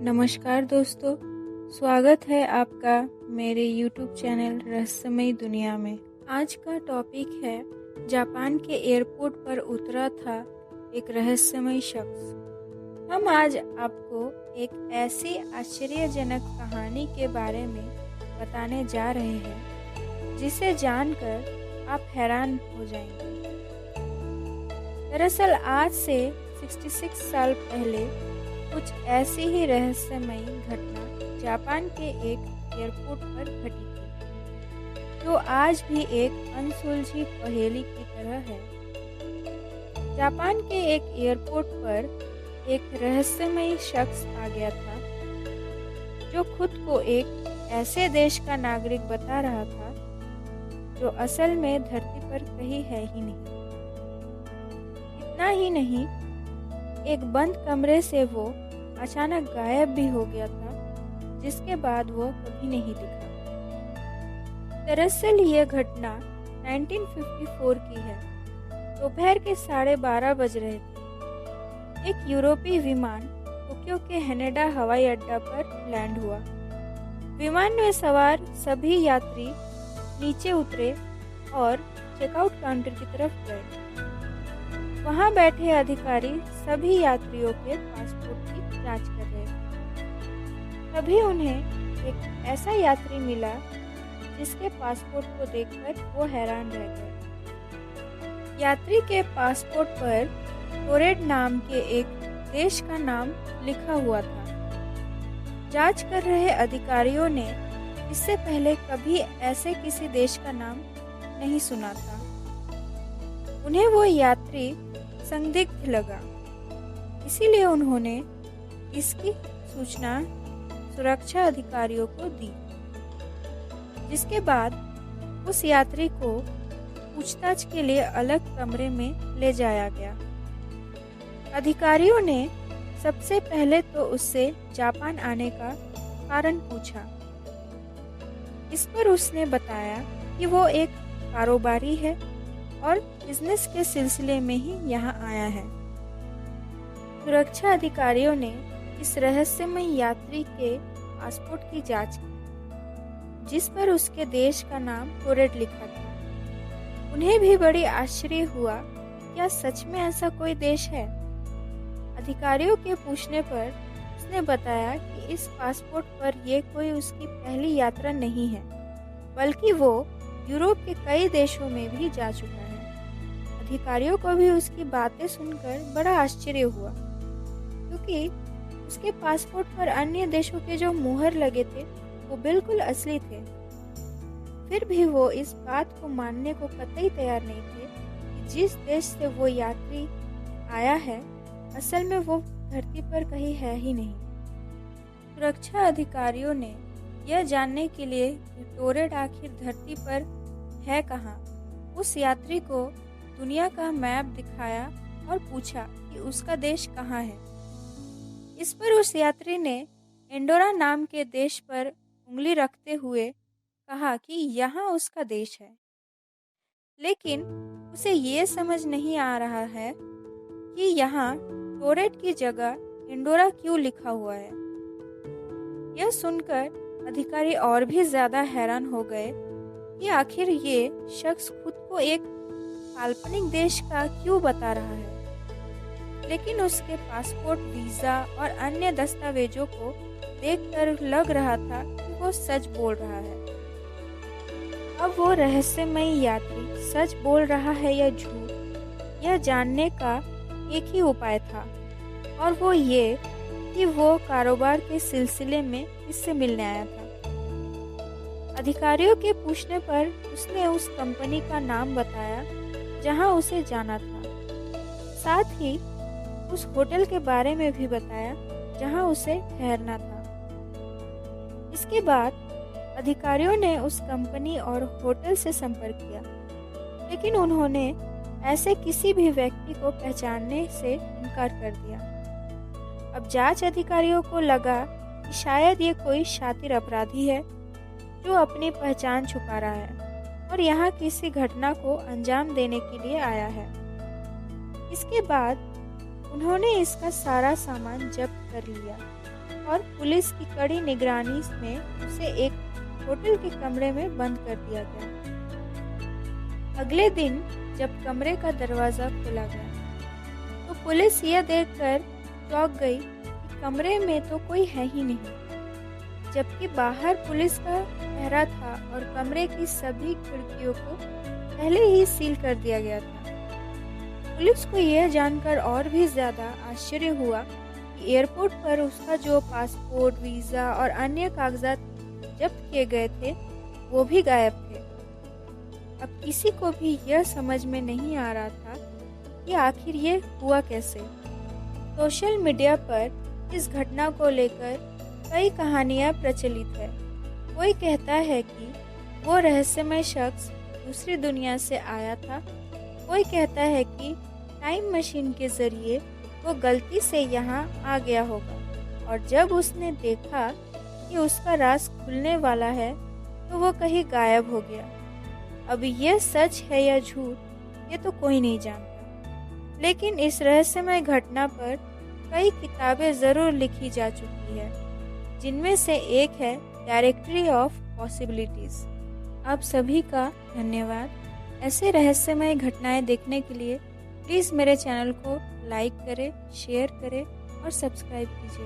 नमस्कार दोस्तों, स्वागत है आपका मेरे YouTube चैनल रहस्यमयी दुनिया में। आज का टॉपिक है जापान के एयरपोर्ट पर उतरा था एक रहस्यमयी शख्स। हम आज आपको एक ऐसी आश्चर्यजनक कहानी के बारे में बताने जा रहे हैं जिसे जानकर आप हैरान हो जाएंगे। दरअसल आज से 66 साल पहले कुछ ऐसी ही रहस्यमयी घटना जापान के एक एयरपोर्ट पर घटी थी, जो आज भी एक अनसुलझी पहेली की तरह है। जापान के एक एयरपोर्ट पर एक रहस्यमयी शख्स आ गया था, जो खुद को एक ऐसे देश का नागरिक बता रहा था जो असल में धरती पर कहीं है ही नहीं। इतना ही नहीं, एक बंद कमरे से वो अचानक गायब भी हो गया था, जिसके बाद वो कभी नहीं दिखा। दरअसल ये घटना 1954 की है। दोपहर के 12:30 बज रहे थे। एक यूरोपीय विमान टोक्यो के हेनेडा हवाई अड्डा पर लैंड हुआ। विमान में सवार सभी यात्री नीचे उतरे और चेकआउट काउंटर की तरफ गए। वहां बैठे अधिकारी सभी यात्रियों के पासपोर्ट की जांच कर रहे थे। तभी उन्हें एक ऐसा यात्री मिला जिसके पासपोर्ट को देखकर वो हैरान रह गए। यात्री के पासपोर्ट पर टोरेड नाम के एक देश का नाम लिखा हुआ था। जांच कर रहे अधिकारियों ने इससे पहले कभी ऐसे किसी देश का नाम नहीं सुना था। उन्हें वो यात्री संदिग्ध लगा, इसीलिए उन्होंने इसकी सूचना सुरक्षा अधिकारियों को दी, जिसके बाद उस यात्री को पूछताछ के लिए अलग कमरे में ले जाया गया। अधिकारियों ने सबसे पहले तो उससे जापान आने का कारण पूछा। इस पर उसने बताया कि वो एक कारोबारी है और बिजनेस के सिलसिले में ही यहाँ आया है। सुरक्षा अधिकारियों ने इस रहस्यमय यात्री के पासपोर्ट की जांच की, जिस पर उसके देश का नाम टोरेड लिखा था। उन्हें भी बड़ी आश्चर्य हुआ, क्या सच में ऐसा कोई देश है? अधिकारियों के पूछने पर उसने बताया कि इस पासपोर्ट पर यह कोई उसकी पहली यात्रा नहीं है, बल्कि वो यूरोप के कई देशों में भी जा चुका है। अधिकारियों को भी उसकी बातें सुनकर बड़ा आश्चर्य हुआ, क्योंकि उसके पासपोर्ट पर अन्य देशों के जो मुहर लगे थे वो बिल्कुल असली थे। फिर भी वो इस बात को मानने को कतई तैयार नहीं थे कि जिस देश से वो यात्री आया है, असल में वो धरती पर कहीं है ही नहीं। सुरक्षा अधिकारियों ने यह जानने के लिए कि टोरेड आखिर धरती पर है कहाँ, उस यात्री को दुनिया का मैप दिखाया और पूछा कि उसका देश कहाँ है। इस पर उस यात्री ने एंडोरा नाम के देश पर उंगली रखते हुए कहा कि यहाँ उसका देश है, लेकिन उसे ये समझ नहीं आ रहा है कि यहाँ टोरेड की जगह एंडोरा क्यों लिखा हुआ है। यह सुनकर अधिकारी और भी ज्यादा हैरान हो गए कि आखिर ये शख्स खुद को एक काल्पनिक देश का क्यों बता रहा है। लेकिन उसके पासपोर्ट, वीजा और अन्य दस्तावेजों को देखकर लग रहा था कि वो सच बोल रहा है। अब वो रहस्यमयी यात्री सच बोल रहा है या झूठ, यह जानने का एक ही उपाय था, और वो ये कि वो कारोबार के सिलसिले में किससे मिलने आया था। अधिकारियों के पूछने पर उसने उस कंपनी का नाम बताया जहां उसे जाना था। साथ ही उस होटल के बारे में भी बताया जहां उसे ठहरना था। इसके बाद अधिकारियों ने उस कंपनी और होटल से संपर्क किया, लेकिन उन्होंने ऐसे किसी भी व्यक्ति को पहचानने से इनकार कर दिया। अब जांच अधिकारियों को लगा कि शायद ये कोई शातिर अपराधी है जो अपनी पहचान छुपा रहा है और यहाँ किसी घटना को अंजाम देने के लिए आया है। इसके बाद उन्होंने इसका सारा सामान जब्त कर लिया और पुलिस की कड़ी निगरानी में उसे एक होटल के कमरे में बंद कर दिया गया। अगले दिन जब कमरे का दरवाज़ा खोला गया तो पुलिस यह देखकर चौंक गई कि कमरे में तो कोई है ही नहीं, जबकि बाहर पुलिस का पहरा था और कमरे की सभी खिड़कियों को पहले ही सील कर दिया गया था। पुलिस को यह जानकर और भी ज़्यादा आश्चर्य हुआ कि एयरपोर्ट पर उसका जो पासपोर्ट, वीज़ा और अन्य कागजात जब्त किए गए थे वो भी गायब थे। अब किसी को भी यह समझ में नहीं आ रहा था कि आखिर ये हुआ कैसे। सोशल मीडिया पर इस घटना को लेकर कई कहानियां प्रचलित है। कोई कहता है कि वो रहस्यमय शख्स दूसरी दुनिया से आया था, कोई कहता है कि टाइम मशीन के जरिए वो गलती से यहाँ आ गया होगा और जब उसने देखा कि उसका राज खुलने वाला है तो वो कहीं गायब हो गया। अब यह सच है या झूठ ये तो कोई नहीं जानता, लेकिन इस रहस्यमय घटना पर कई किताबें ज़रूर लिखी जा चुकी है, जिनमें से एक है डायरेक्टरी ऑफ पॉसिबिलिटीज़। आप सभी का धन्यवाद। ऐसे रहस्यमय घटनाएं देखने के लिए प्लीज़ मेरे चैनल को लाइक करें, शेयर करें और सब्सक्राइब कीजिए।